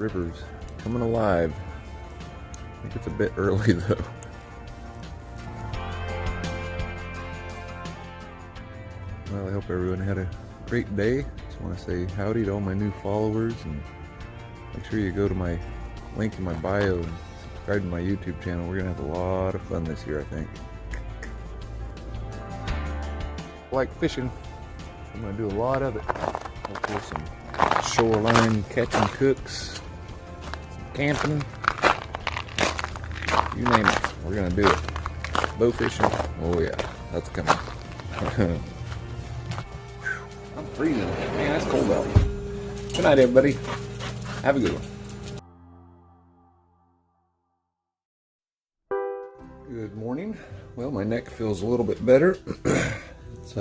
river's coming alive. I think it's a bit early though. Well, I hope everyone had a great day. Just want to say howdy to all my new followers, and make sure you go to my link in my bio and subscribe to my YouTube channel. We're gonna have a lot of fun this year, I think. Like fishing, I'm gonna do a lot of it. Hopefully some shoreline catch and cooks, some camping, you name it, we're gonna do it. Bow fishing, oh yeah, that's coming. I'm freezing, man, it's cold out. Good night, everybody. Have a good one. Good morning. Well, my neck feels a little bit better. It's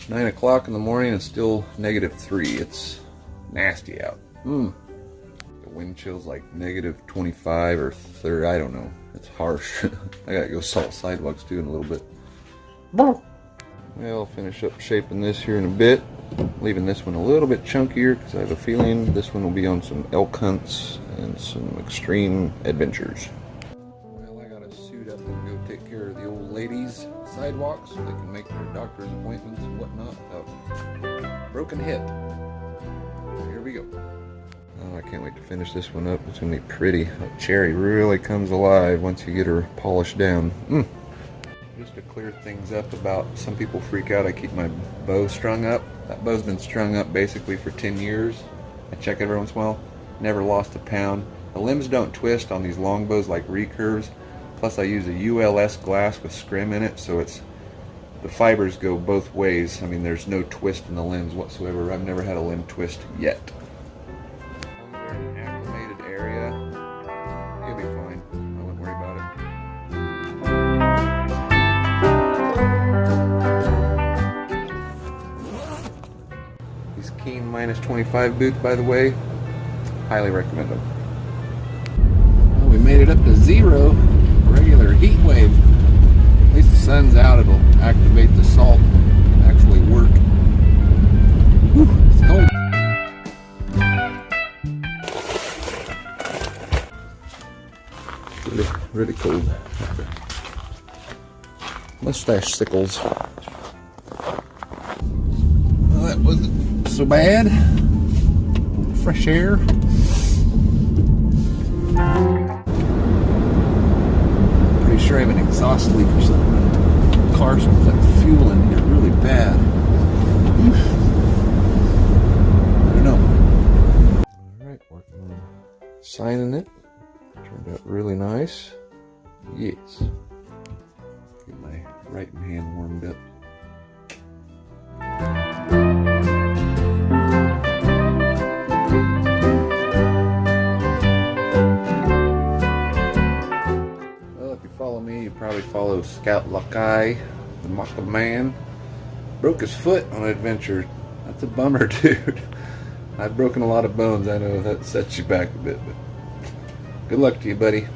9 o'clock in the morning and still -3. It's nasty out. The wind chill's like -25 or 30, I don't know. It's harsh. I gotta go salt sidewalks too in a little bit. Well, I'll finish up shaping this here in a bit. Leaving this one a little bit chunkier because I have a feeling this one will be on some elk hunts and some extreme adventures. Well, I gotta suit up and go take care of the old ladies' sidewalks so they can make their doctor's appointments and whatnot without broken hip. Here we go. Oh, I can't wait to finish this one up. It's gonna be pretty. That cherry really comes alive once you get her polished down. Just to clear things up about, some people freak out I keep my bow strung up. That bow's been strung up basically for 10 years. I check it every once in a while. Never lost a pound. The limbs don't twist on these longbows like recurves. Plus I use a ULS glass with scrim in it, so it's the fibers go both ways. I mean, there's no twist in the limbs whatsoever. I've never had a limb twist yet. As long as they're in an acclimated area, you'll be fine. I wouldn't worry about it. These Keen -25 boots, by the way, highly recommend them. Well, we made it up to 0. Regular heat wave. At least the sun's out, it'll activate the salt and actually work. Whew, it's cold. Really cold. Mustache sickles. Well, that wasn't so bad. Fresh air. Pretty sure I have an exhaust leak or something. The car smells like fuel in here really bad. I don't know. Alright, working on signing it. Turned out really nice. Yes. Get my right hand warmed up. You probably follow Scout Lakai, the Maka Man. Broke his foot on an adventure. That's a bummer, dude. I've broken a lot of bones. I know that sets you back a bit, but good luck to you, buddy.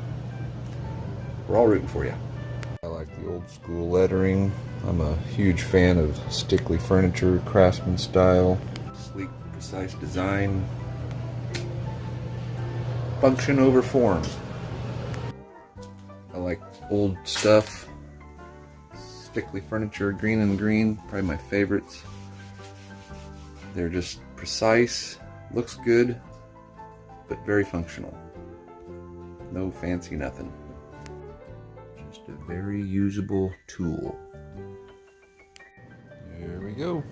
We're all rooting for you. I like the old school lettering. I'm a huge fan of Stickley furniture, craftsman style. Sleek, precise design. Function over form. I like old stuff. Stickley furniture, green and green, probably my favorites. They're just precise, looks good, but very functional. No fancy nothing. Just a very usable tool. There we go.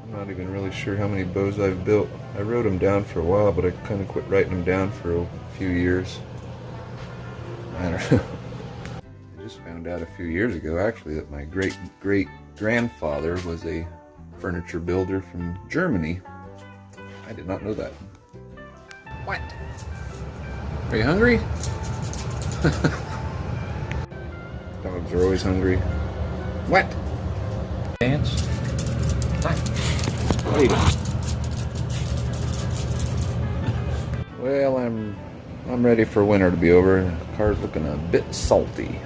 I'm not even really sure how many bows I've built. I wrote them down for a while, but I kind of quit writing them down for a few years. I don't know. I just found out a few years ago, actually, that my great-great-grandfather was a furniture builder from Germany. I did not know that. What? Are you hungry? Dogs are always hungry. What? Dance? What are you doing? Well, I'm ready for winter to be over. The car's looking a bit salty.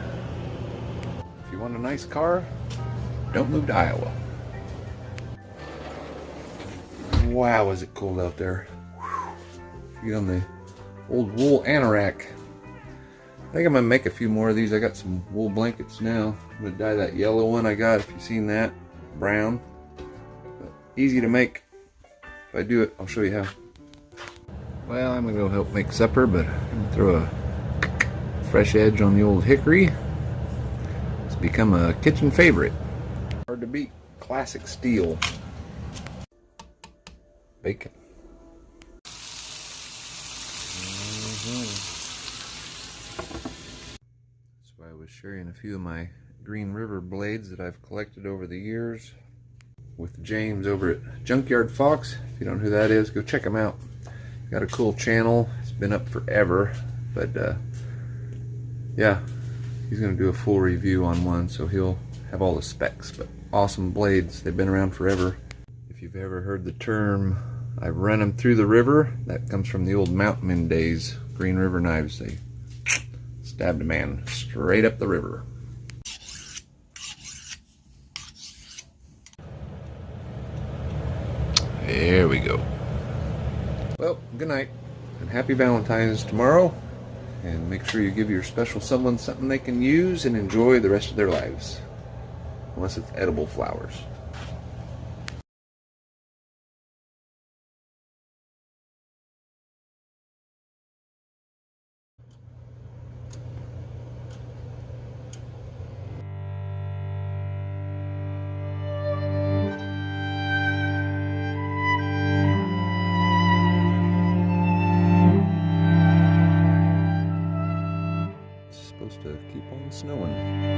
If you want a nice car, don't move to Iowa. Wow, is it cold out there. Feed on the old wool anorak. I think I'm gonna make a few more of these. I got some wool blankets now. I'm gonna dye that yellow one I got, if you've seen that, brown. But easy to make. If I do it, I'll show you how. Well, I'm gonna go help make supper, but I'm gonna throw a fresh edge on the old hickory. It's become a kitchen favorite. Hard to beat. Classic steel. Bacon. So I was sharing a few of my Green River blades that I've collected over the years with James over at Junkyard Fox. If you don't know who that is, go check him out. Got a cool channel. It's been up forever, but yeah, he's gonna do a full review on one, so he'll have all the specs. But awesome blades. They've been around forever. If you've ever heard the term, I've run them through the river, that comes from the old mountain days. Green River knives. They stabbed a man straight up the river. There we go. Well, good night, and happy Valentine's tomorrow. And make sure you give your special someone something they can use and enjoy the rest of their lives. Unless it's edible flowers. It's supposed to keep on snowing.